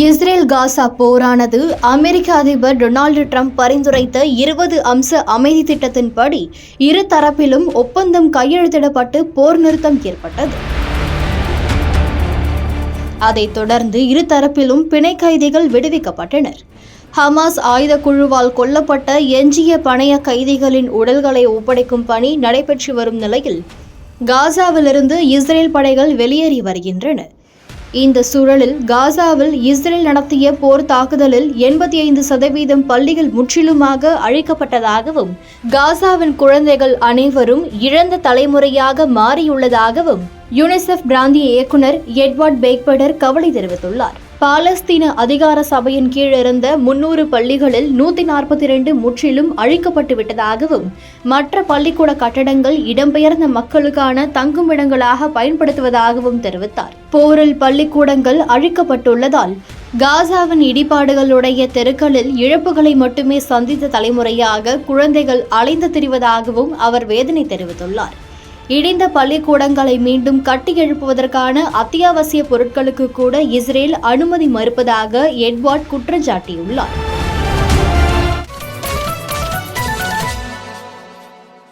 Israel Gaza போரானது அமெரிக்க அதிபர் Donald Trump பரிந்துரைத்த 20 அம்ச அமைதி திட்டத்தின்படி இரு தரப்பிலும் ஒப்பந்தம் கையெழுத்திடப்பட்டு போர் நிறுத்தம் ஏற்பட்டது. அதைத் தொடர்ந்து இரு தரப்பிலும் பிணை கைதிகள் விடுவிக்கப்பட்டனர். ஹமாஸ் ஆயுத குழுவால் கொல்லப்பட்ட எஞ்சிய பணைய கைதிகளின் உடல்களை ஒப்படைக்கும் பணி நடைபெற்று வரும் நிலையில் காசாவிலிருந்து இஸ்ரேல் படைகள் வெளியேறி வருகின்றன. இந்த சூழலில் காசாவில் இஸ்ரேல் நடத்திய போர் தாக்குதலில் 85% பள்ளிகள் முற்றிலுமாக அழிக்கப்பட்டதாகவும் காசாவின் குழந்தைகள் அனைவரும் இழந்த தலைமுறையாக மாறியுள்ளதாகவும் யுனிசெஃப் பிராந்திய இயக்குனர் எட்வர்ட் பேக்பெடர் கவலை தெரிவித்துள்ளார். பாலஸ்தீன அதிகார சபையின் கீழ் இருந்த 300 பள்ளிகளில் 142 முற்றிலும் அழிக்கப்பட்டு விட்டதாகவும் மற்ற பள்ளிக்கூட கட்டடங்கள் இடம்பெயர்ந்த மக்களுக்கான தங்குமிடங்களாக பயன்படுத்துவதாகவும் தெரிவித்தார். போரில் பள்ளிக்கூடங்கள் அழிக்கப்பட்டுள்ளதால் காசாவின் இடிபாடுகளுடைய தெருக்களில் இழப்புகளை மட்டுமே சந்தித்த தலைமுறையாக குழந்தைகள் அலைந்து திரிவதாகவும் அவர் வேதனை தெரிவித்துள்ளார். இடிந்த பள்ளிக்கூடங்களை மீண்டும் கட்டி எழுப்புவதற்கான அத்தியாவசிய பொருட்களுக்கு கூட இஸ்ரேல் அனுமதி மறுப்பதாக எட்வர்ட் குற்றம் சாட்டியுள்ளார்.